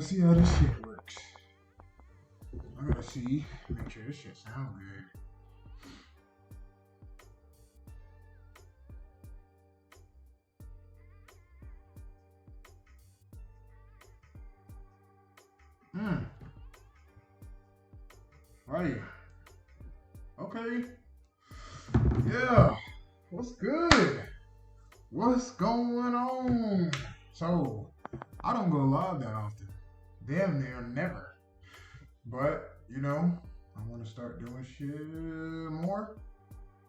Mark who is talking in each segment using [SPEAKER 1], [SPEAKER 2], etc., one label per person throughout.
[SPEAKER 1] Let's see how this shit works. I gotta see, make sure this shit sound good. Right. Okay. Yeah. What's good? What's going on? So, I don't go live that often. Damn near never. But, I want to start doing shit more.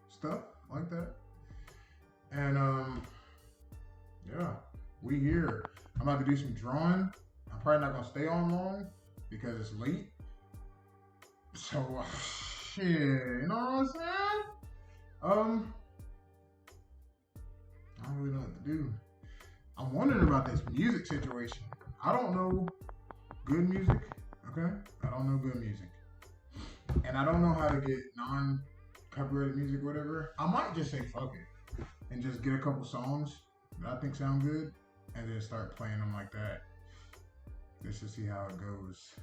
[SPEAKER 1] Stuff like that. And, yeah. We here. I'm about to do some drawing. I'm probably not going to stay on long because it's late. So, shit. You know what I'm saying? I don't really know what to do. I'm wondering about this music situation. I don't know good music, okay? I don't know good music. And I don't know how to get non-copyrighted music, whatever. I might just say fuck it and just get a couple songs that I think sound good and then start playing them like that just to see how it goes.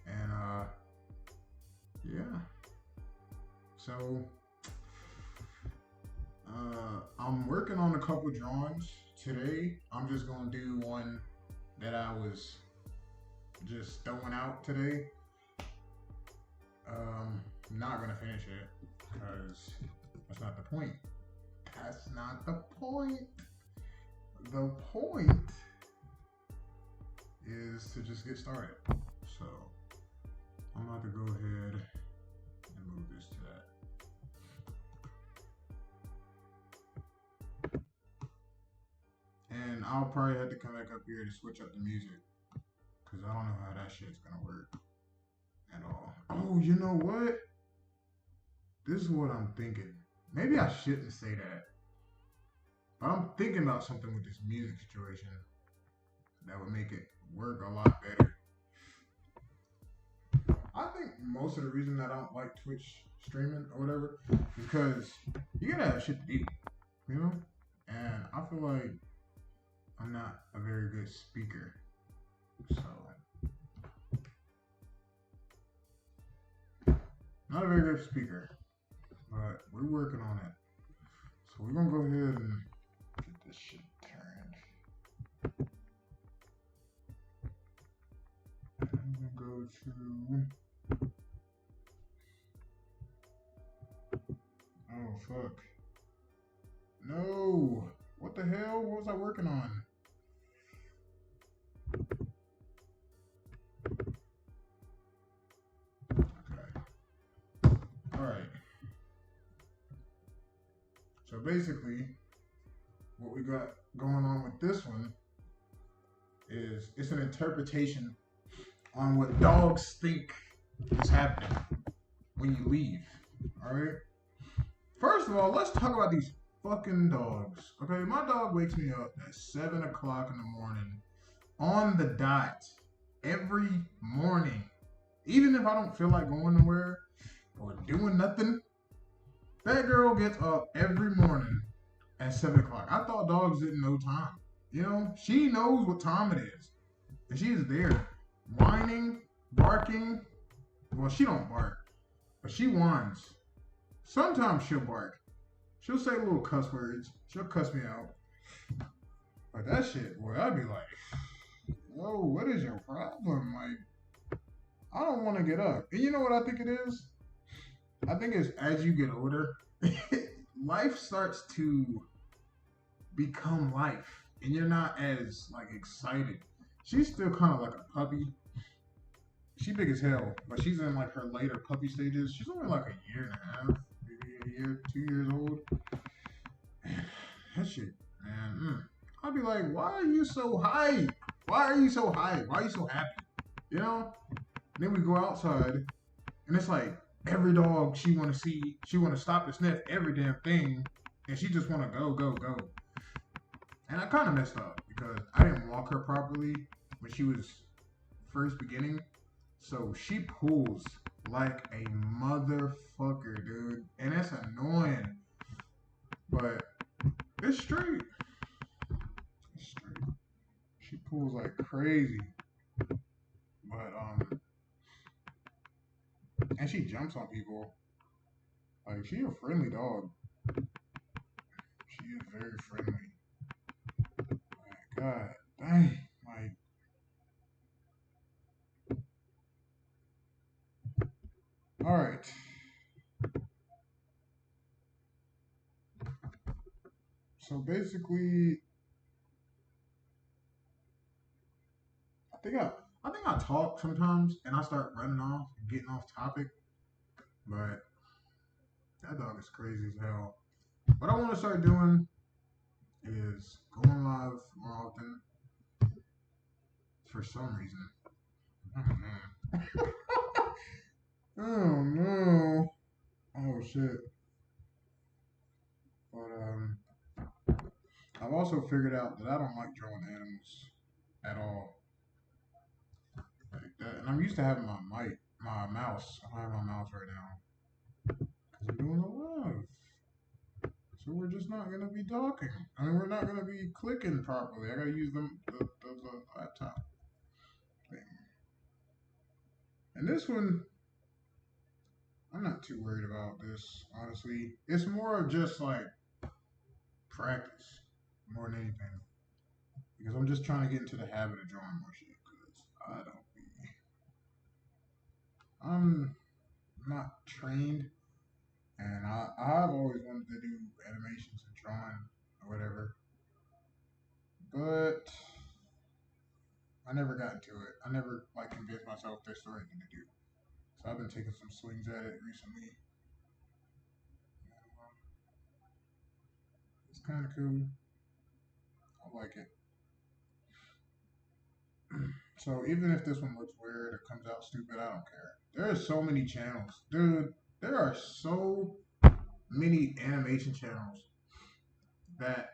[SPEAKER 1] And, yeah. So, I'm working on a couple drawings today. I'm just gonna do one that I was just throwing out today. Not gonna finish it because that's not the point. That's not the point. The point is to just get started. So I'm about to go ahead and move this to that. And I'll probably have to come back up here to switch up the music because I don't know how that shit's gonna work at all. Oh, you know what? This is what I'm thinking. Maybe I shouldn't say that. But I'm thinking about something with this music situation that would make it work a lot better. I think most of the reason I don't like Twitch streaming or whatever is because you gotta have shit to do, And I feel like I'm not a very good speaker, so not a very good speaker, but we're working on it. So we're gonna go ahead and get this shit turned. I'm gonna go to. Oh fuck! No! What the hell? What was I working on? Alright. So basically, what we got going on with this one is it's an interpretation on what dogs think is happening when you leave. Alright? First of all, let's talk about these fucking dogs. Okay, my dog wakes me up at 7 o'clock in the morning on the dot every morning. Even if I don't feel like going nowhere or doing nothing, that girl gets up every morning at 7 o'clock. I thought dogs didn't know time. She knows what time it is. And she is there, whining, barking. Well, she don't bark, but she whines. Sometimes she'll bark. She'll say little cuss words. She'll cuss me out. But that shit, boy, I'd be like, yo, what is your problem? Like, I don't want to get up. And you know what I think it is? I think it's as you get older, life starts to become life. And you're not as, excited. She's still kind of like a puppy. She's big as hell, but she's in, her later puppy stages. She's only, a year and a half, maybe a year, 2 years old. That shit, man. I'd be like, why are you so hype? Why are you so hype? Why are you so happy? Then we go outside, and it's like every dog she want to see, she want to stop and sniff every damn thing, and she just want to go, go, go. And I kind of messed up because I didn't walk her properly when she was first beginning. So she pulls like a motherfucker, dude. And that's annoying. But it's straight. It's straight. She pulls like crazy. And she jumps on people. Like, she a friendly dog. She is very friendly. My God, dang. Like, all right. So basically, I think I talk sometimes and I start running off and getting off topic, but that dog is crazy as hell. What I want to start doing is going live more often for some reason. Oh man. Oh no. Oh shit. But I've also figured out that I don't like drawing animals at all. Like that. And I'm used to having my mouse. I have my mouse right now because I'm doing the live. So we're just not gonna be talking. I mean, we're not gonna be clicking properly. I gotta use the laptop thing. And this one, I'm not too worried about this. Honestly, it's more of just like practice more than anything. Because I'm just trying to get into the habit of drawing more shit. Because I'm not trained, and I've always wanted to do animations and drawing or whatever, but I never got into it. I never like convinced myself there's the right thing to do. So I've been taking some swings at it recently. It's kind of cool. I like it. So even if this one looks weird or comes out stupid, I don't care. There are so many channels, dude. There are so many animation channels that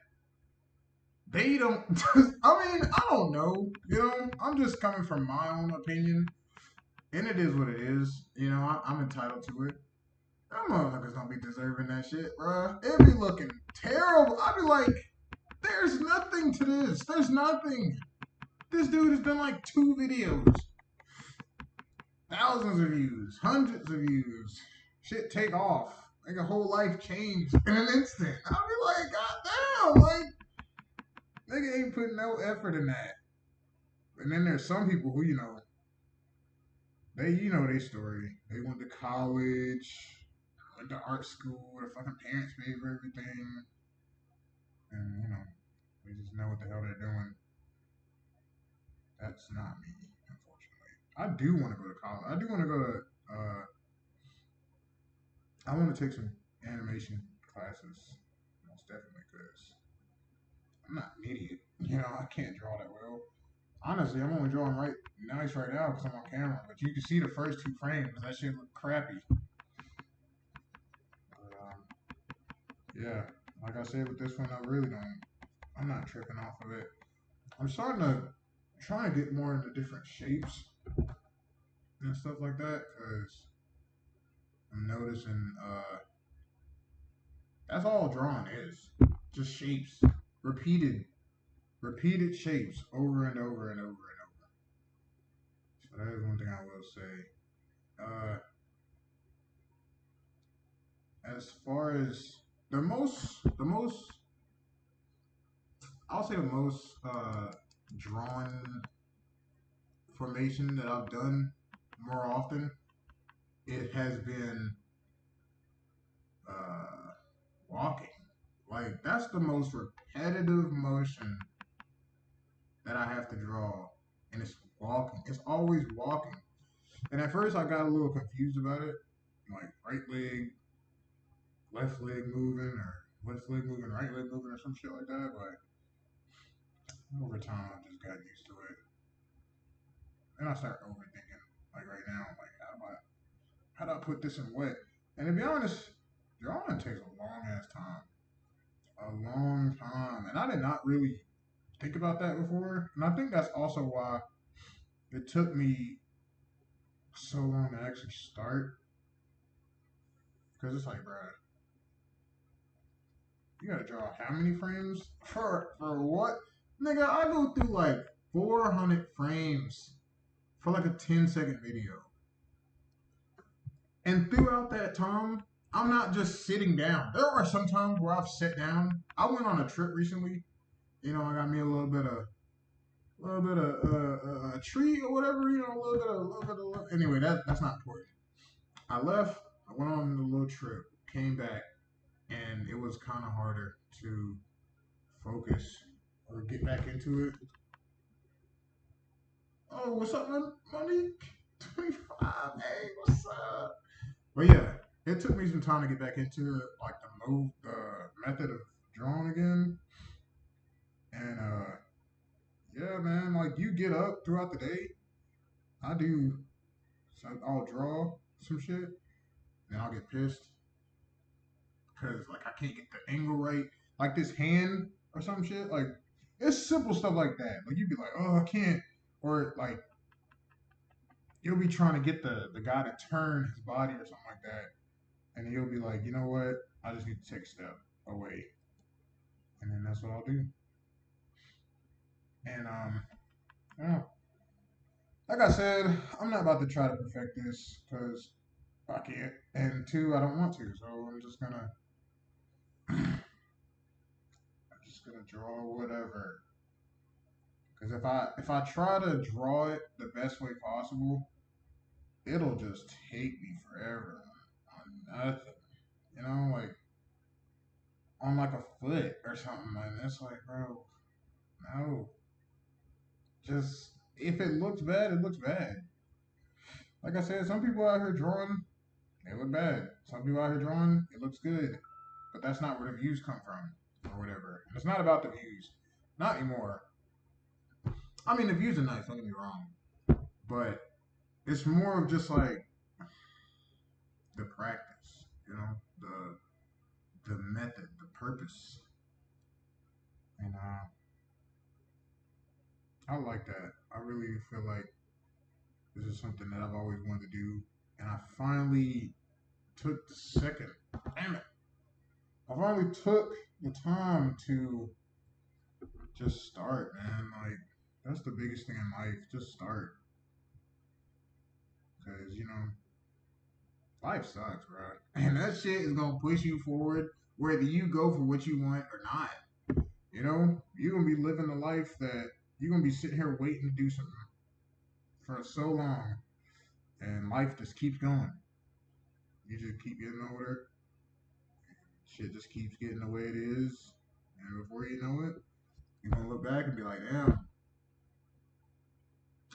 [SPEAKER 1] they don't. I mean, I don't know. You know, I'm just coming from my own opinion, and it is what it is. You know, I'm entitled to it. Them motherfuckers don't be deserving that shit, bruh. It be looking terrible. I be like, there's nothing to this. There's nothing. This dude has done like 2 videos, thousands of views, hundreds of views. Shit take off. Like a whole life changed in an instant. I be like, God damn, like nigga ain't putting no effort in that. And then there's some people who, you know their story. They went to college, went to art school, their fucking parents paid for everything. And, they just know what the hell they're doing. That's not me, unfortunately. I do want to go to college. I do want to go to, I want to take some animation classes. Most definitely, because I'm not an idiot. I can't draw that well. Honestly, I'm only drawing nice right now because I'm on camera. But you can see the first 2 frames. That shit look crappy. But, yeah, like I said with this one, I'm not tripping off of it. I'm starting to try to get more into different shapes and stuff like that because I'm noticing that's all drawing is. Just shapes. Repeated shapes over and over and over and over. So that is one thing I will say. As far as the most, I'll say the most drawn formation that I've done more often, it has been uh, walking. Like that's the most repetitive motion that I have to draw, and it's walking. It's always walking. And at first, I got a little confused about it, like right leg, left leg moving, or left leg moving, right leg moving, or some shit like that. But over time, I've just gotten used to it. And I start overthinking. Like right now, I'm like, how do I put this in wet? And to be honest, drawing takes a long ass time. A long time. And I did not really think about that before. And I think that's also why it took me so long to actually start. Because it's like, bro, you gotta draw how many frames? For what? Nigga, I go through like 400 frames for like a 10-second video. And throughout that time, I'm not just sitting down. There are some times where I've sat down. I went on a trip recently. I got me a treat or whatever. Anyway, that's not important. I left. I went on a little trip. Came back, and it was kind of harder to focus or get back into it. Oh, what's up, Monique? 25. Hey, what's up? But yeah, it took me some time to get back into it, like the method of drawing again. And yeah, man, like you get up throughout the day. I do. So I'll draw some shit, and I'll get pissed because like I can't get the angle right, like this hand or some shit. Like it's simple stuff like that. Like you'd be like, oh, I can't, or like you'll be trying to get the guy to turn his body or something like that, and you'll be like, you know what? I just need to take a step away, and then that's what I'll do. And yeah, like I said, I'm not about to try to perfect this because I can't, and two, I don't want to. So I'm just gonna draw whatever. Because if I try to draw it the best way possible, it'll just take me forever on nothing. Like on like a foot or something, and it's like, bro, no. Just if it looks bad, it looks bad. Like I said, some people out here drawing, they look bad. Some people out here drawing, it looks good. But that's not where the views come from, or whatever. And it's not about the views, not anymore. I mean, the views are nice. Don't get me wrong, but it's more of just like the practice, the method, the purpose, and I like that. I really feel like this is something that I've always wanted to do, and I finally took the second. Damn it! I finally took the time to just start, man. Like that's the biggest thing in life. Just start, because life sucks, bro, and that shit is gonna push you forward whether you go for what you want or not. You're gonna be living a life that you're gonna be sitting here waiting to do something for so long, and life just keeps going. You just keep getting older. Shit just keeps getting the way it is, and before you know it, you're gonna look back and be like, "Damn,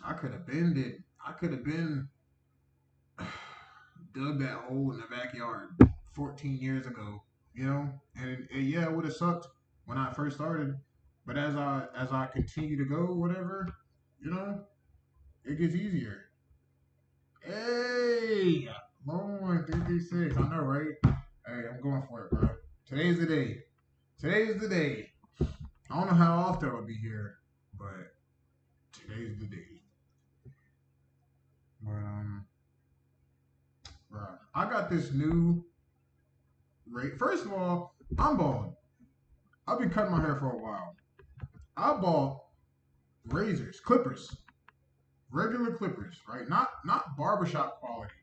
[SPEAKER 1] I could have been did. I could have been dug that hole in the backyard 14 years ago." And yeah, it would have sucked when I first started, but as I continue to go, whatever, you know, it gets easier. Hey, Lord, 336. I know, right? Hey, I'm going for it, bro. Today's the day. Today's the day. I don't know how often I'll be here, but today's the day. But bro, I got this new rate. First of all, I'm bald. I've been cutting my hair for a while. I bought razors, clippers, regular clippers, right? Not barbershop quality,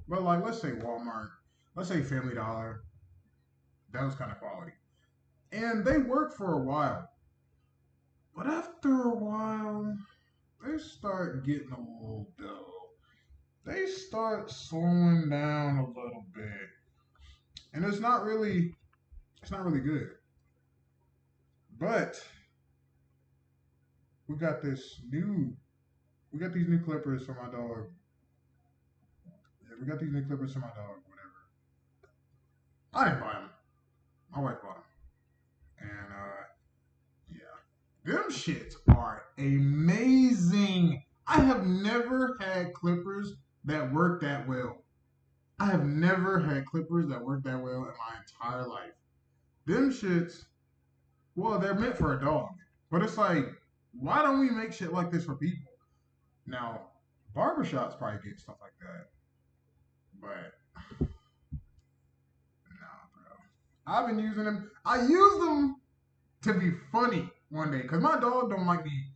[SPEAKER 1] but like let's say Walmart, let's say Family Dollar, those kind of quality. And they work for a while, but after a while, they start getting a little dull. They start slowing down a little bit, and it's not really good. But we got this new, we got these new clippers for my dog. Yeah, we got these new clippers for my dog. Whatever. I didn't buy them. My wife bought them, and yeah, them shits are amazing. I have never had clippers that work that well. I have never had clippers that work that well in my entire life. Them shits, well, they're meant for a dog. But it's like, why don't we make shit like this for people? Now, barbershops probably get stuff like that. But, nah, bro. I've been using them. I use them to be funny one day. Because my dog don't like me.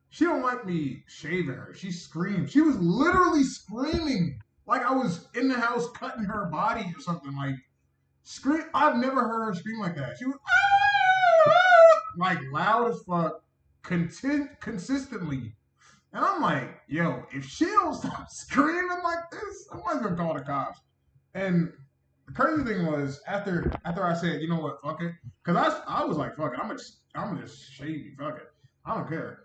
[SPEAKER 1] She don't like me shaving her. She screams. She was literally screaming. Like I was in the house cutting her body or something. Like scream. I've never heard her scream like that. She was like loud as fuck, consistently. And I'm like, yo, if she don't stop screaming like this, I'm not gonna call the cops. And the crazy thing was after I said, you know what, fuck it, because I was like, fuck it, I'm gonna just shave you, fuck it, I don't care.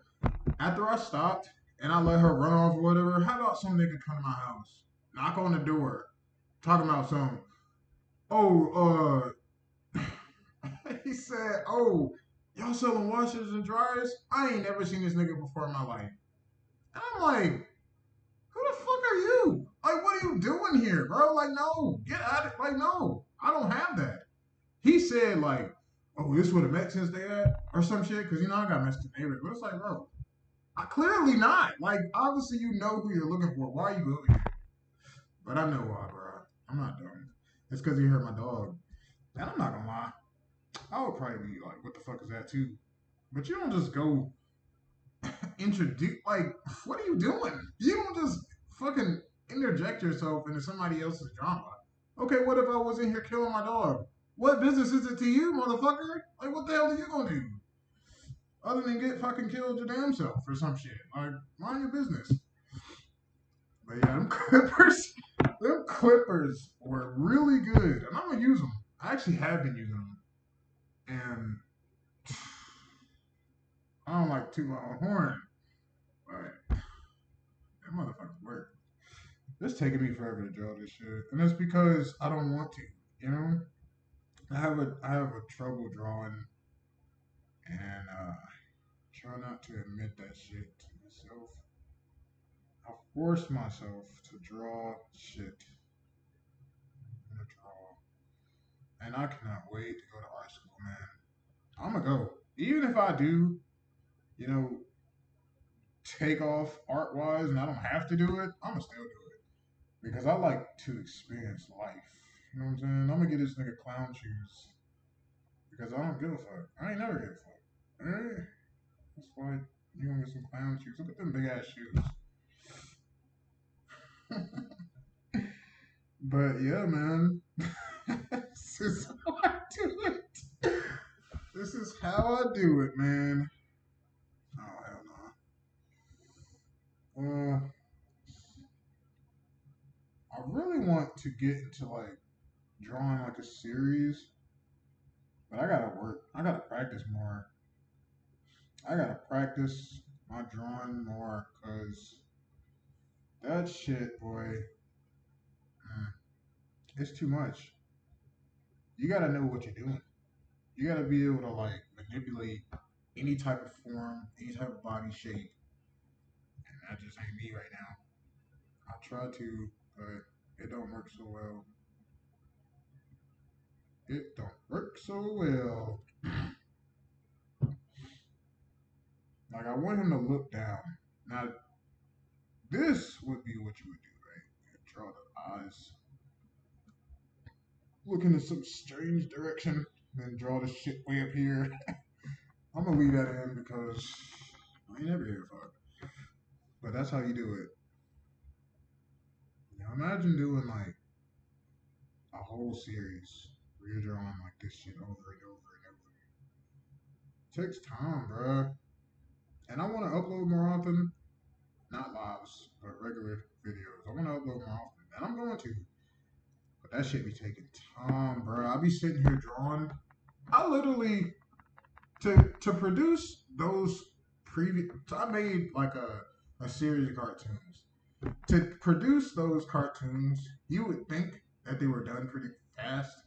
[SPEAKER 1] After I stopped and I let her run off or whatever, how about some nigga come to my house, knock on the door, talking about some, oh, he said, oh, y'all selling washers and dryers? I ain't never seen this nigga before in my life. And I'm like, who the fuck are you? Like, what are you doing here, bro? Like, no, get out of it. Like, no, I don't have that. He said, like, oh, this where the Mexicans they at? Or some shit, because, you know, I got Mexican neighbors. But it's like, bro, I clearly not. Like, obviously, you know who you're looking for. Why are you over here? But I know why, bro. I'm not dumb. It's because he hurt my dog. And I'm not gonna lie. I would probably be like, what the fuck is that, too? But you don't just go introduce, like, what are you doing? You don't just fucking interject yourself into somebody else's drama. Okay, what if I was in here killing my dog? What business is it to you, motherfucker? Like, what the hell are you gonna do? Other than get fucking killed your damn self or some shit. Like, mind your business. But yeah, them clippers were really good. And I'm gonna use them. I actually have been using them. And I don't like toot my own horn, but that motherfuckers work. It's taking me forever to draw this shit, and that's because I don't want to. You know, I have a trouble drawing, and try not to admit that shit to myself. I force myself to draw shit. I'm gonna draw, and I cannot wait to go to art school, man. I'm gonna go, even if I do, you know, take off art wise, and I don't have to do it. I'm gonna still do it because I like to experience life. You know what I'm saying? I'm gonna get this nigga clown shoes because I don't give a fuck. I ain't never give a fuck. Alright? That's why you gonna get some clown shoes. Look at them big ass shoes. But yeah, man. This is how I do it. This is how I do it, man. Oh hell no. I really want to get into like drawing like a series, but I gotta work. I gotta practice more. I gotta practice my drawing more because that shit, boy, mm, it's too much. You gotta know what you're doing. You gotta be able to like manipulate any type of form, any type of body shape, and that just ain't me right now. I try to, but it don't work so well. It don't work so well. Like I want him to look down. Now this would be what you would do, right? You draw the eyes, look in some strange direction, then draw the shit way up here. I'm gonna leave that in because I ain't never here for it. But that's how you do it. Now imagine doing like a whole series where you're drawing like this shit over and over and over. It takes time, bruh. And I want to upload more often, not lives, but regular videos. I want to upload more often, and I'm going to. But that shit be taking time, bruh. I be sitting here drawing. I literally to produce those previous. I made like a series of cartoons. To produce those cartoons, you would think that they were done pretty fast.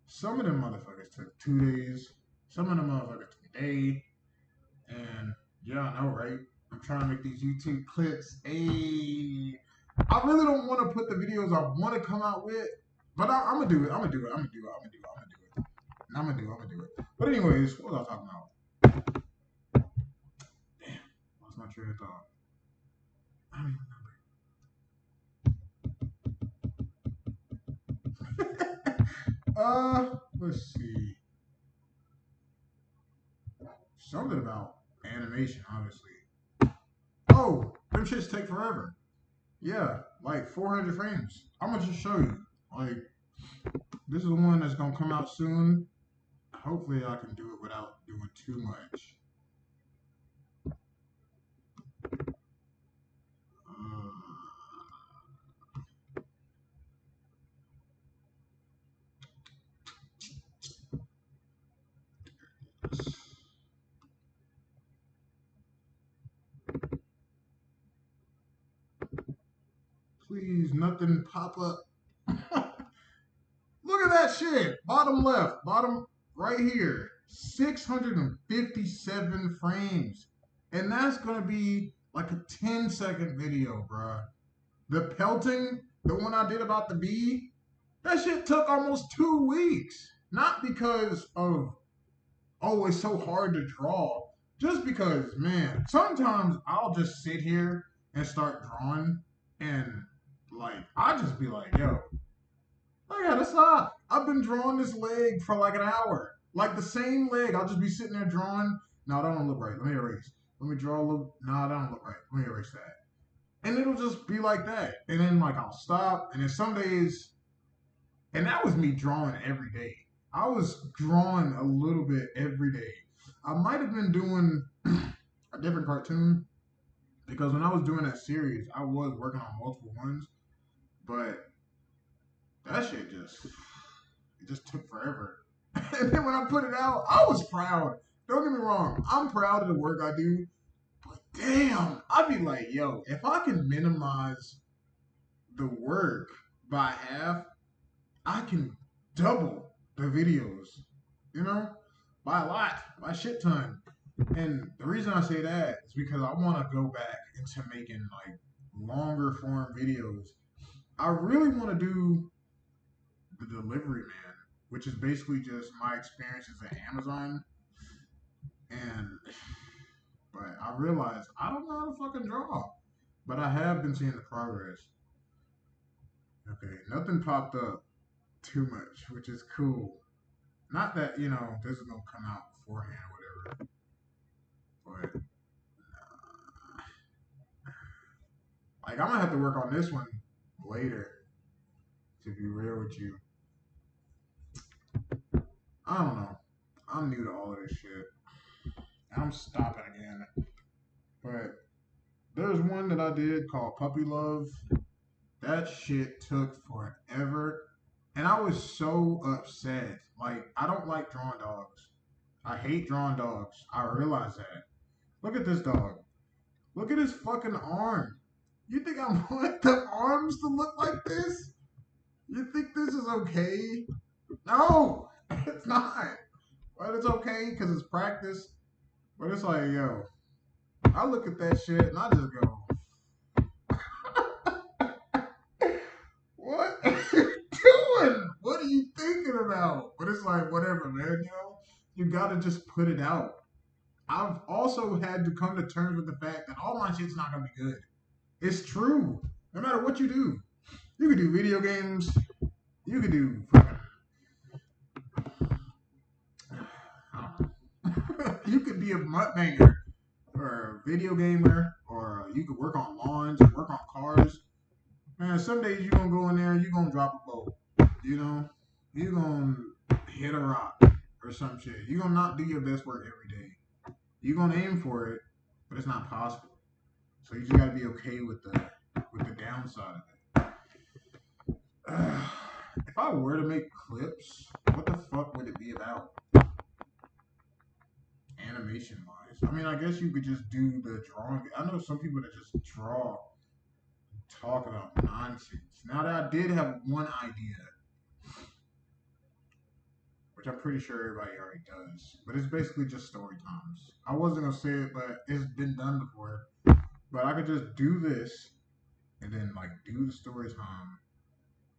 [SPEAKER 1] Some of them motherfuckers took 2 days. Some of them motherfuckers took a day. And yeah, I know, right? I'm trying to make these YouTube clips. Hey, I really don't want to put the videos I want to come out with, but I'm gonna do it. I'm gonna do it. I'm gonna do it. I'm gonna do it. I'm gonna do it. I'm gonna do it. I'm gonna do it. But anyways, what was I talking about? Damn, lost my train of thought. I don't even remember. Let's see. Something about animation, obviously. Oh, them shits take forever. Yeah, like 400 frames. I'm gonna just show you. Like, this is one that's gonna come out soon. Hopefully, I can do it without doing too much. Uh, Please, nothing pop up. Look at that shit. Bottom left, bottom right here. 657 frames. And that's gonna be like a 10-second video, bruh. The pelting, the one I did about the bee, that shit took almost 2 weeks. Not because of, oh, it's so hard to draw. Just because, man, sometimes I'll just sit here and start drawing and like I just be like, yo, I gotta stop. I've been drawing this leg for like an hour. Like the same leg. I'll just be sitting there drawing. No, that don't look right. Let me erase. Let me draw a little. No, that don't look right. Let me erase that. And it'll just be like that. And then like I'll stop. And then some days, and that was me drawing every day. I was drawing a little bit every day. I might have been doing a different cartoon because when I was doing that series, I was working on multiple ones. But that shit just it just took forever. And then when I put it out, I was proud. Don't get me wrong, I'm proud of the work I do. But damn, I'd be like, yo, if I can minimize the work by half, I can double the videos, you know, by a lot, by a shit ton. And the reason I say that is because I want to go back into making like longer form videos. I really want to do the delivery man, which is basically just my experiences at Amazon. And but I realized I don't know how to fucking draw. But I have been seeing the progress. Okay, nothing popped up too much, which is cool. Not that, this is gonna come out beforehand or whatever. But like I'm gonna have to work on this one later, to be real with you. I don't know. I'm new to all of this shit. I'm stopping again. But there's one that I did called Puppy Love. That shit took forever. And I was so upset. Like, I don't like drawing dogs. I hate drawing dogs. I realize that. Look at this dog. Look at his fucking arm. You think I want the arms to look like this? You think this is okay? No, it's not. But it's okay because it's practice. But it's like, yo, I look at that shit and I just go, what are you doing? What are you thinking about? But it's like, whatever, man. You gotta just put it out. I've also had to come to terms with the fact that all my shit's not gonna be good. It's true. No matter what you do, you could do video games. You could do fucking. You could be a mudbanger or a video gamer, or you could work on lawns, work on cars. Man, some days you're gonna go in there and you're gonna drop a bolt. You know, you're gonna hit a rock or some shit. You're gonna not do your best work every day. You're gonna aim for it, but it's not possible. So you just gotta be okay with the downside of it. If I were to make clips, what the fuck would it be about? Animation wise. I mean, I guess you could just do the drawing. I know some people that just draw, talk about nonsense. Now that I did have one idea, which I'm pretty sure everybody already does, but it's basically just story times. I wasn't gonna say it, but it's been done before. But I could just do this and then like do the story time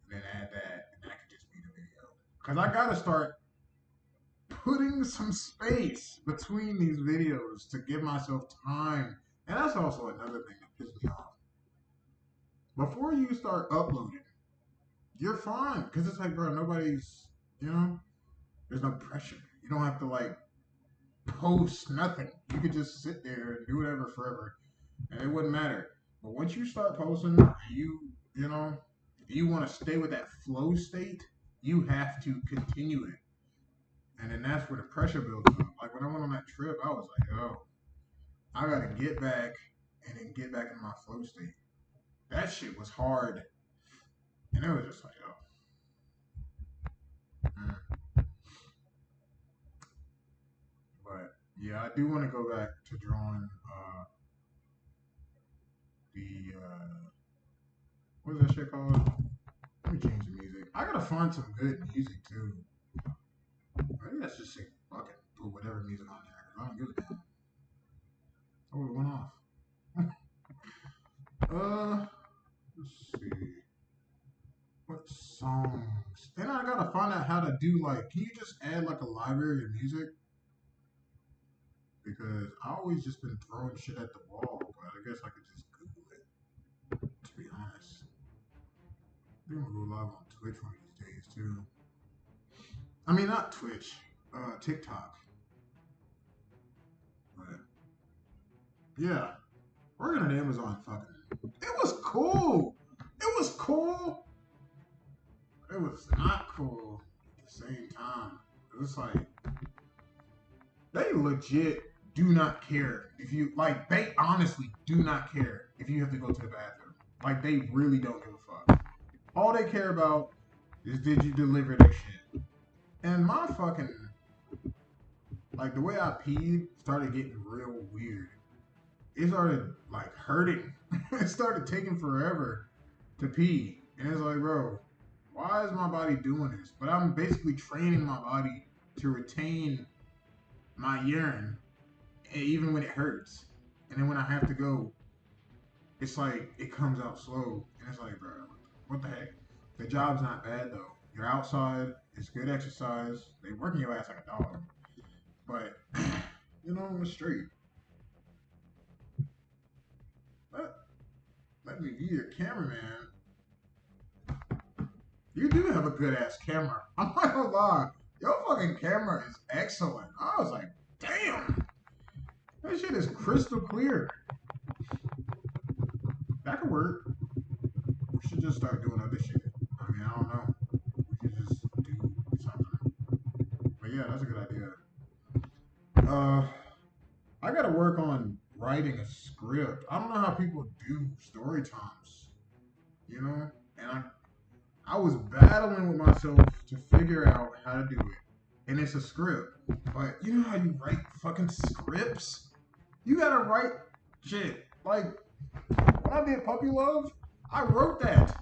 [SPEAKER 1] and then add that, and that could just be the video. Cause I gotta start putting some space between these videos to give myself time. And that's also another thing that pisses me off. Before you start uploading, you're fine. Because it's like, bro, nobody's, there's no pressure. You don't have to, like, post nothing. You could just sit there and do whatever forever. And it wouldn't matter. But once you start posting, you know, you want to stay with that flow state, you have to continue it. And then that's where the pressure builds up. Like when I went on that trip, I was like, oh, I gotta get back and then get back in my flow state. That shit was hard. And it was just like, oh. Mm. But yeah, I do want to go back to drawing the what is that shit called? Let me change the music. I gotta find some good music too. Maybe that's just say fucking put whatever music on there. 'Cause I don't give a damn. Oh, it went off. Let's see. What songs? Then I gotta find out how to do like. Can you just add like a library of music? Because I always just been throwing shit at the wall, but I guess I could just Google it. To be honest, I think I'm gonna go live on Twitch one of these days too. I mean, not Twitch, TikTok. But yeah, working at Amazon, fucking, it was cool. It was cool. It was not cool at the same time. It's like they legit do not care if you like. They honestly do not care if you have to go to the bathroom. Like they really don't give a fuck. All they care about is did you deliver their shit. And my fucking like the way I peed started getting real weird. It started like hurting. It started taking forever to pee. And it's like, bro, why is my body doing this? But I'm basically training my body to retain my urine even when it hurts. And then when I have to go, it's like it comes out slow. And it's like, bro, what the heck? The job's not bad though. You're outside, it's good exercise. They working your ass like a dog. But you know, it's straight. Let, let me be your cameraman. You do have a good ass camera. I'm not gonna lie. Your fucking camera is excellent. I was like, damn. That shit is crystal clear. That could work. We should just start doing other shit. I mean, I don't know. We could just do something. But yeah, that's a good idea. Uh, I gotta work on writing a script. I don't know how people do story times, you know? And I was battling with myself to figure out how to do it. And it's a script. But you know how you write fucking scripts? You gotta write shit. Like, when I did Puppy Love, I wrote that.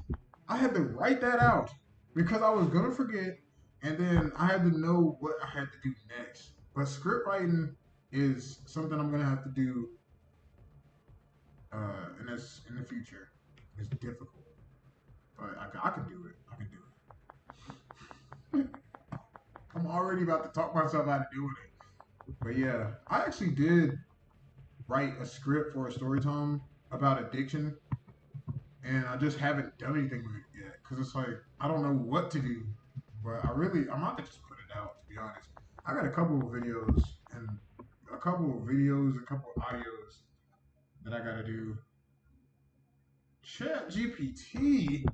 [SPEAKER 1] I had to write that out because I was gonna forget, and then I had to know what I had to do next. But script writing is something I'm gonna have to do in the future. It's difficult, but I can do it. I can do it. I'm already about to talk myself out of doing it. But yeah, I actually did write a script for a story time about addiction, and I just haven't done anything with it yet because it's like I don't know what to do. But I'm about to just put it out. To be honest, I got a couple of videos and a couple of audios that I gotta do. Chat GPT.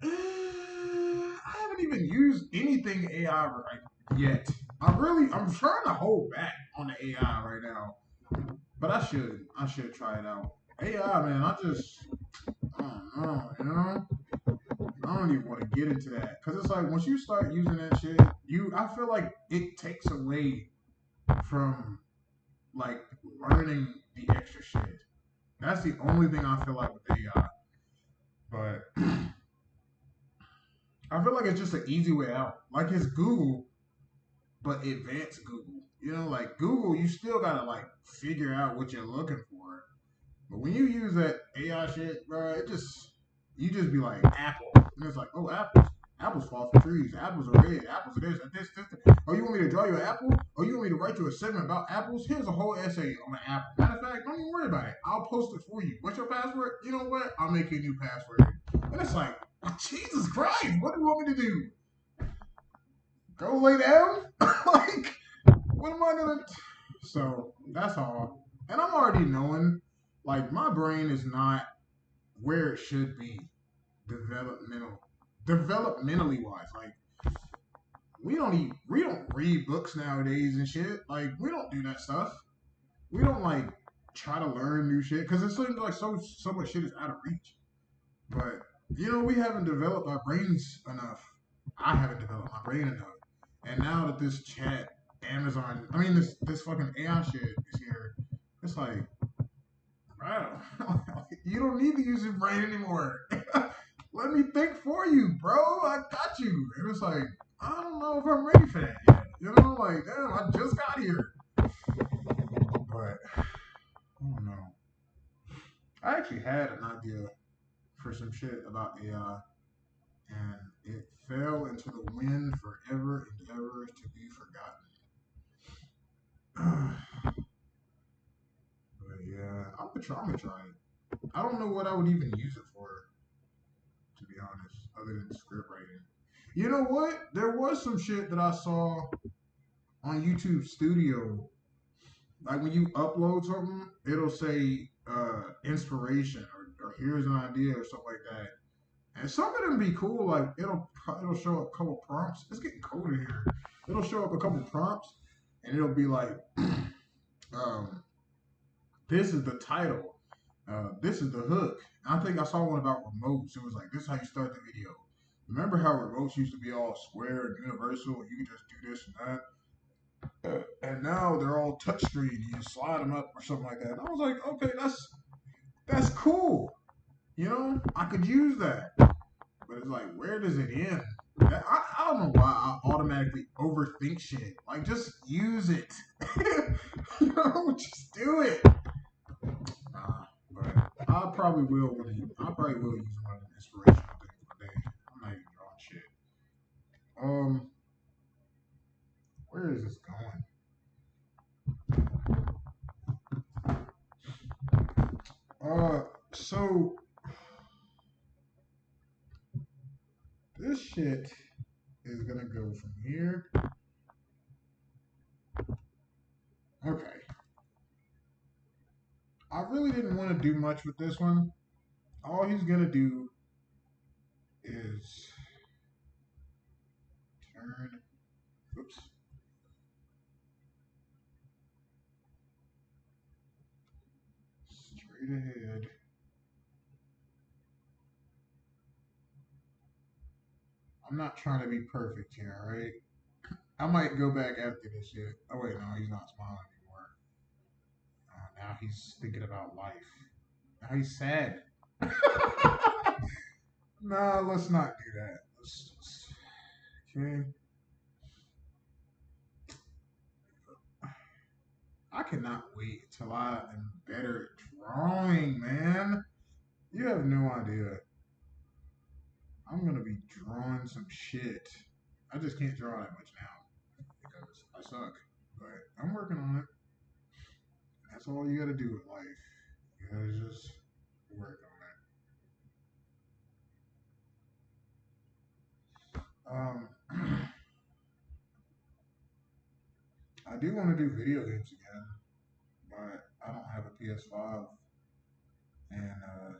[SPEAKER 1] I haven't even used anything AI right yet. I'm trying to hold back on the AI right now, but I should. I should try it out. AI, man, I don't know, you know. I don't even want to get into that because it's like once you start using that shit, I feel like it takes away from like learning the extra shit. That's the only thing I feel like with AI. But I feel like it's just an easy way out. Like it's Google, but advanced Google. You know, like Google, you still gotta like figure out what you're looking for. But when you use that AI shit, bro, you just be like Apple, and it's like, oh, apples. Apples fall from trees. Apples are red. Apples are this. Oh, you want me to draw you an apple? Oh, you want me to write you a segment about apples? Here's a whole essay on an apple. Matter of fact, don't even worry about it. I'll post it for you. What's your password? You know what? I'll make you a new password. And it's like, Jesus Christ, what do you want me to do? Go lay down? Like, what am I gonna? So that's all. And I'm already knowing. Like my brain is not where it should be developmentally wise. Like we don't read books nowadays and shit. Like we don't do that stuff. We don't like try to learn new shit because it seems like so much shit is out of reach. But we haven't developed our brains enough. I haven't developed my brain enough. And now that this chat, Amazon, I mean this fucking AI shit is here, it's like, bro, you don't need to use your brain anymore. Let me think for you, bro. I got you. And it's like, I don't know if I'm ready for that yet. Like, damn, I just got here. But I don't know. I actually had an idea for some shit about AI, and it fell into the wind forever and ever to be forgotten. But yeah, I'm gonna try it. I don't know what I would even use it for, to be honest, other than script writing. You know what? There was some shit that I saw on YouTube Studio. Like when you upload something, it'll say inspiration or here's an idea or something like that. And some of them be cool. Like it'll show up a couple prompts. It's getting colder here. It'll show up a couple prompts, and it'll be like, um, "This is the title. This is the hook." And I think I saw one about remotes. It was like, "This is how you start the video." Remember how remotes used to be all square and universal, and you could just do this and that. And now they're all touchscreen. You just slide them up or something like that. And I was like, okay, that's cool. I could use that. But it's like, where does it end? I don't know why I automatically overthink shit. Like, just use it. Just do it. But I probably will use one of the inspirational things one day. I'm not even drawing shit. Um, where is this going? So this shit is gonna go from here. Okay. I really didn't want to do much with this one. All he's gonna do is turn. Oops. Straight ahead. I'm not trying to be perfect here, alright? I might go back after this shit. Oh wait, no, he's not smiling anymore. Now he's thinking about life. Now he's sad. Nah, let's not do that. Okay. I cannot wait till I am better at drawing, man. You have no idea. I'm gonna be drawing some shit. I just can't draw that much now because I suck. But I'm working on it. That's all you gotta do with life. You gotta just work on it. I do want to do video games again, but I don't have a PS5, and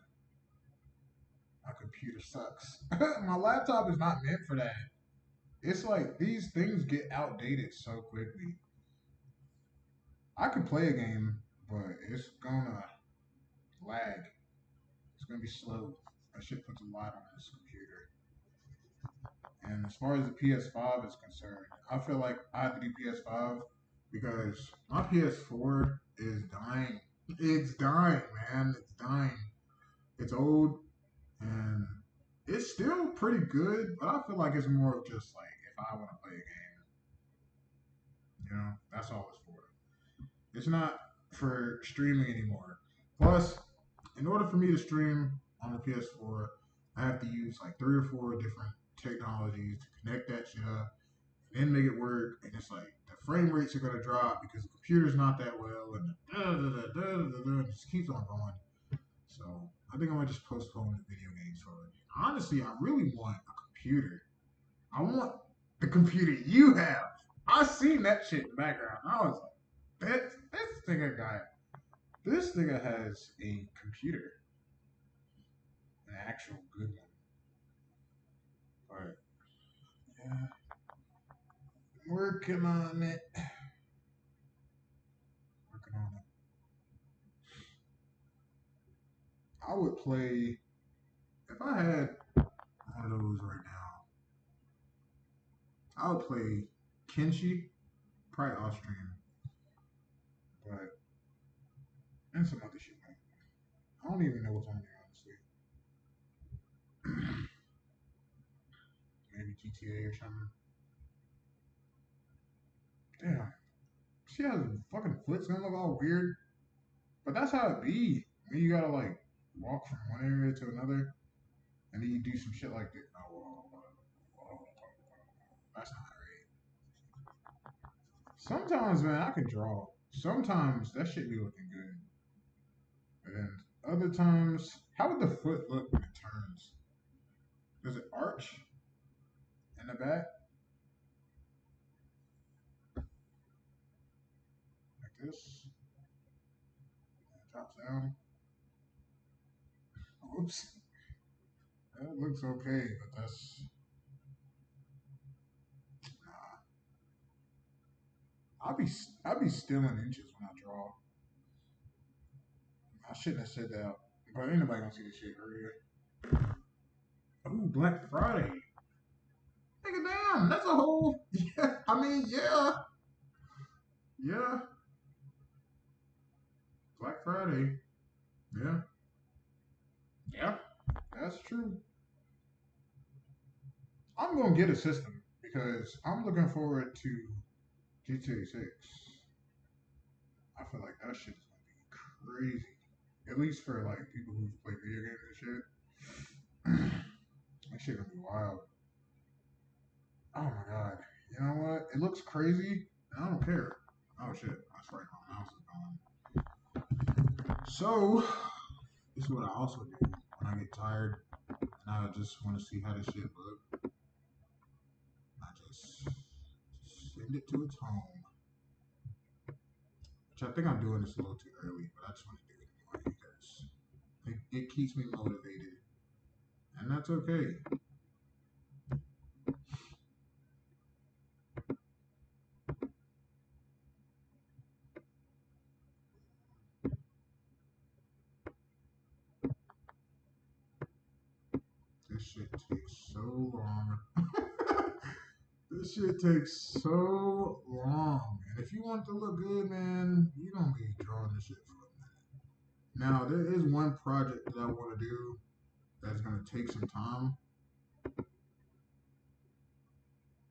[SPEAKER 1] my computer sucks. My laptop is not meant for that. It's like these things get outdated so quickly. I could play a game, but it's gonna lag. It's gonna be slow. That shit puts a lot on this computer. And as far as the PS5 is concerned, I feel like I have to do PS5 because my PS4 is dying. It's dying, man. It's dying. It's old and it's still pretty good, but I feel like it's more of just like if I want to play a game, that's all it's for. It's not for streaming anymore. Plus, in order for me to stream on the PS4, I have to use like 3 or 4 different technologies to connect that shit up and then make it work. And it's like the frame rates are gonna drop because the computer's not that well, and it just keeps on going. So I think I might just postpone the video games for it. Honestly, I really want a computer. I want the computer you have. I seen that shit in the background. I was like, this nigga got This nigga has a computer, an actual good one. But yeah, working on it. Working on it. I would play if I had one of those right now. I would play Kenshi, probably off stream, but and some other shit. Man. I don't even know what's on there honestly. Maybe GTA or something. Damn, she has fucking foot's gonna look all weird, but that's how it be. When you gotta like walk from one area to another, and then you do some shit like that. That's not right. Sometimes, man, I can draw. Sometimes that shit be looking good, and other times, how would the foot look when it turns? Does it arch in the back like this? And it drops down. Oops, that looks okay, but that's nah. I'll be still in inches when I draw. I shouldn't have said that, but ain't nobody gonna see this shit earlier. Ooh, Black Friday. Nigga, damn, that's a whole. Yeah, I mean, yeah, yeah. Black Friday. Yeah, yeah, that's true. I'm gonna get a system because I'm looking forward to GTA 6. I feel like that shit is gonna be crazy. At least for like people who play video games and shit. That shit gonna be wild. Oh my god. You know what? It looks crazy. And I don't care. Oh shit. That's right. My mouse is gone. So, this is what I also do when I get tired and I just want to see how this shit look. I just send it to its home. Which I think I'm doing this a little too early, but I just want to do it anyway because it keeps me motivated. And that's okay. This shit takes so long. This shit takes so long. And if you want to look good, man, you're going to be drawing this shit for a minute. Now, there is one project that I want to do that's going to take some time.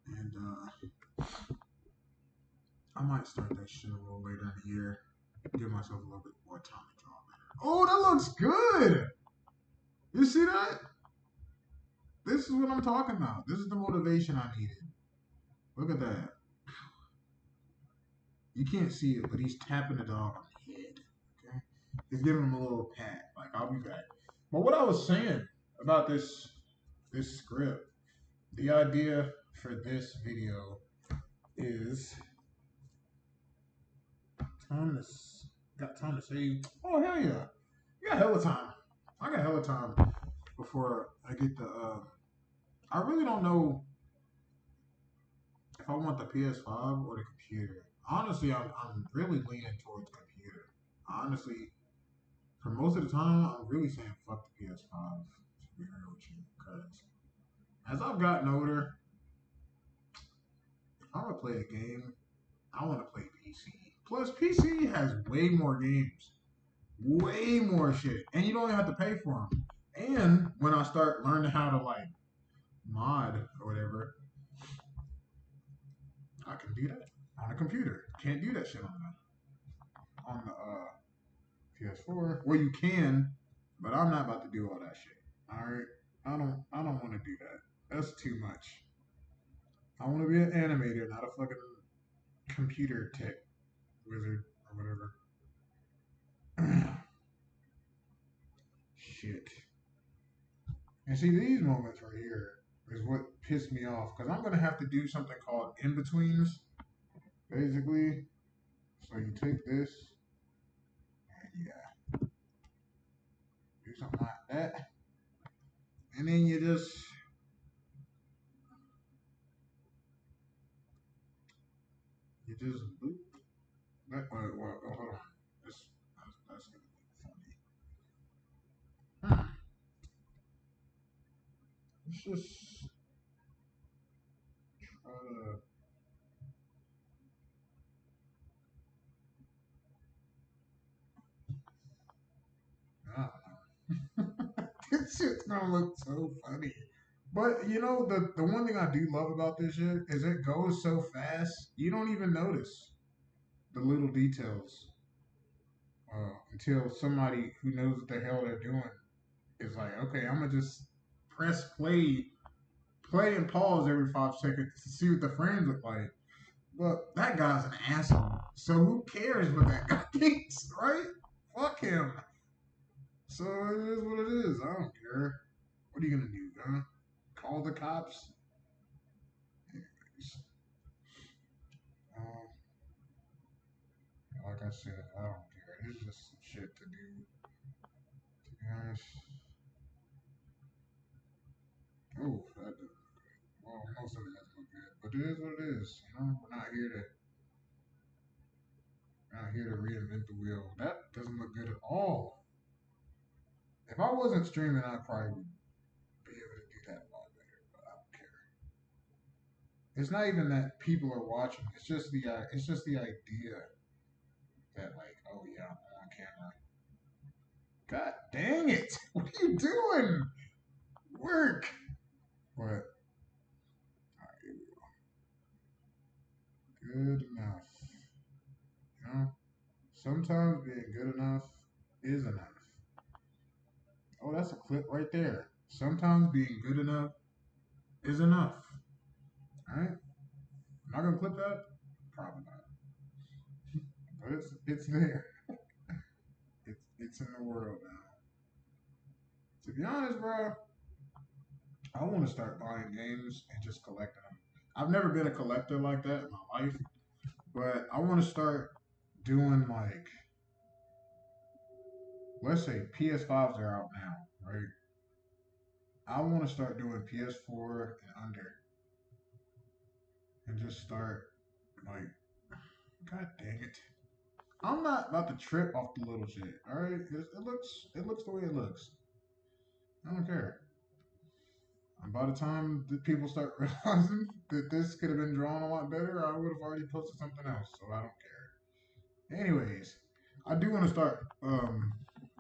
[SPEAKER 1] And I might start that shit a little later in the year. Give myself a little bit more time to draw better. Oh, that looks good. You see that? This is what I'm talking about. This is the motivation I needed. Look at that. You can't see it, but he's tapping the dog on the head. Okay? He's giving him a little pat. Like, I'll be back. But what I was saying about this script, the idea for this video is time to got time to save. Oh hell yeah. You got hella time. I got hella time before I get the I really don't know if I want the PS5 or the computer. Honestly, I'm really leaning towards computer. Honestly, for most of the time, I'm really saying fuck the PS5. To be real with you, because as I've gotten older, if I want to play a game, I want to play PC. Plus, PC has way more games, way more shit, and you don't even have to pay for them. And when I start learning how to like mod or whatever, I can do that on a computer. Can't do that shit on the PS4. Well, you can, but I'm not about to do all that shit. All right, I don't want to do that. That's too much. I want to be an animator, not a fucking computer tech wizard or whatever. Shit. And see, these moments right here is what pissed me off because I'm gonna have to do something called in betweens, basically. So you take this Yeah, do something like that, and then you just boop. Hold on. That's gonna be funny. Let's just try to. I don't know. This shit's gonna look so funny. But you know the one thing I do love about this shit is it goes so fast you don't even notice the little details until somebody who knows what the hell they're doing is like, okay, I'm gonna just press play and pause every 5 seconds to see what the frames look like. But that guy's an asshole, so who cares what that guy thinks, right? Fuck him. So it is what it is. I don't care. What are you gonna do, huh? Call the cops? Um, like I said, I don't care. It's just some shit to do. To be honest. Oh, that doesn't look good. Well, most of it doesn't look good, but it is what it is. You know, we're not here to reinvent the wheel. That doesn't look good at all. If I wasn't streaming, I probably would be able to do that a lot better. But I don't care. It's not even that people are watching. It's just the idea that like, oh yeah, I'm on camera. God dang it! What are you doing? Work. But good enough. You know, sometimes being good enough is enough. Oh, that's a clip right there. Sometimes being good enough is enough. All right, am I gonna clip that? Probably not. But it's there. It's in the world now. To be honest, bro, I want to start buying games and just collecting them. I've never been a collector like that in my life, but I want to start doing like, let's say PS5s are out now, right? I want to start doing PS4 and under, and just start like, god dang it, I'm not about to trip off the little shit. All right, it looks the way it looks. I don't care. And by the time the people start realizing that this could have been drawn a lot better, I would have already posted something else. So I don't care. Anyways, I do want to start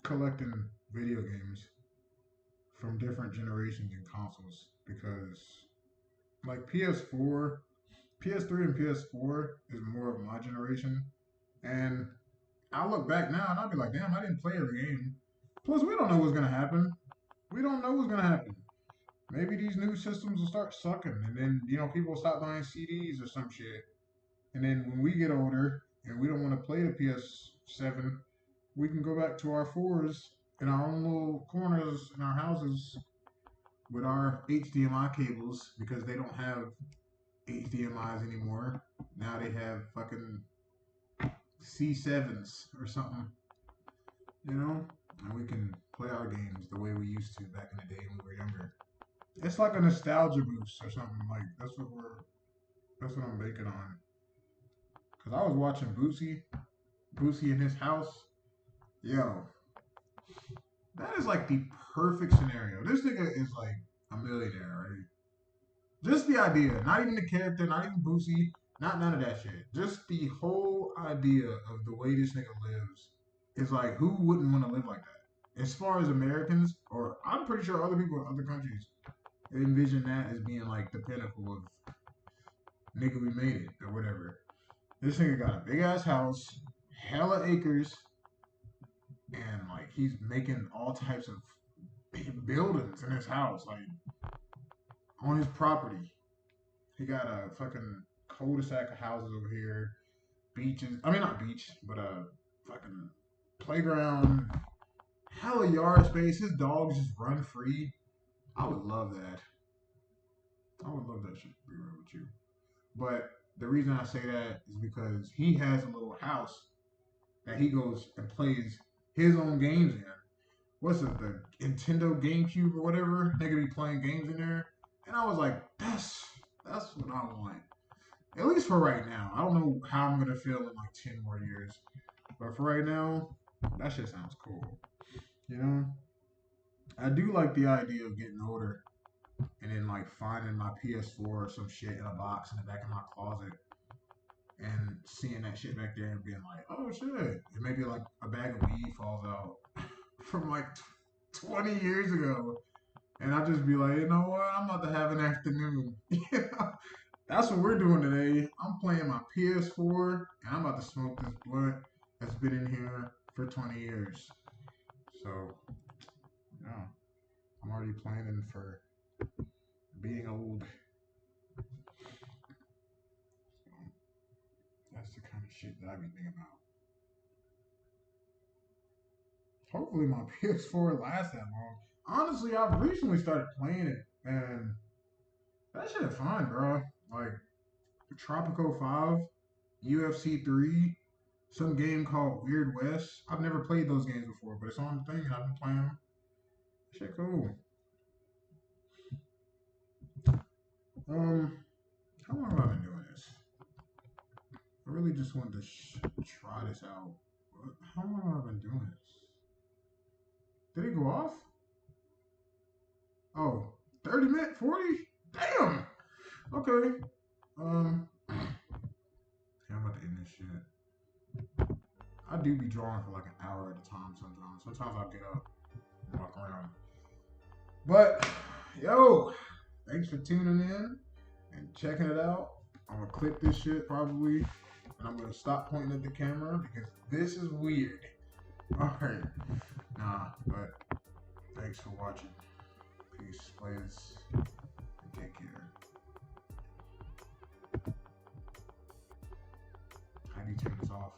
[SPEAKER 1] collecting video games from different generations and consoles because like PS4, PS3, and PS4 is more of my generation, and I look back now and I'll be like, damn, I didn't play every game. Plus, we don't know what's gonna happen. We don't know what's gonna happen. Maybe these new systems will start sucking, and then people will stop buying CDs or some shit. And then when we get older and we don't want to play the PS7, we can go back to our fours in our own little corners in our houses with our HDMI cables because they don't have HDMI's anymore. Now they have fucking C7s or something, you know? And we can play our games the way we used to back in the day when we were younger. It's like a nostalgia boost or something. Like that's what I'm banking on. Cause I was watching Boosie in his house. Yo, that is like the perfect scenario. This nigga is like a millionaire, right? Just the idea, not even the character, not even Boosie, not none of that shit. Just the whole idea of the way this nigga lives is like, who wouldn't want to live like that? As far as Americans, or I'm pretty sure other people in other countries envision that as being like the pinnacle of nigga, we made it or whatever. This nigga got a big ass house, hella acres, and like he's making all types of buildings in his house, like on his property. He got a fucking cul-de-sac of houses over here, beaches. I mean, not beach, but a fucking playground, hella yard space. His dogs just run free. I would love that. I would love that shit, to be real with you. But the reason I say that is because he has a little house that he goes and plays his own games in. What's it, the Nintendo GameCube or whatever? They could be playing games in there. And I was like, that's what I want. At least for right now. I don't know how I'm gonna feel in like 10 more years. But for right now, that shit sounds cool. You know? I do like the idea of getting older and then like finding my PS4 or some shit in a box in the back of my closet and seeing that shit back there and being like, oh shit. And maybe like a bag of weed falls out from like 20 years ago. And I just be like, you know what? I'm about to have an afternoon. That's what we're doing today. I'm playing my PS4 and I'm about to smoke this blunt that's been in here for 20 years. So, yeah, I'm already planning for being old. So, that's the kind of shit that I be thinking about. Hopefully, my PS4 lasts that long. Honestly, I've recently started playing it, and that shit is fun, bro. Like Tropico 5, UFC 3, some game called Weird West. I've never played those games before, but it's on the thing, and I've been playing them. Shit, cool. How long have I been doing this? I really just wanted to try this out. How long have I been doing this? Did it go off? Oh, 30 minutes, 40? Damn! Okay. Yeah, I'm about to end this shit. I do be drawing for like an hour at a time sometimes. Sometimes I'll get up and walk around. But, yo, thanks for tuning in and checking it out. I'm gonna clip this shit probably, and I'm gonna stop pointing at the camera because this is weird. Alright. Nah, but thanks for watching. Peace, players, and take care. How do you turn this off?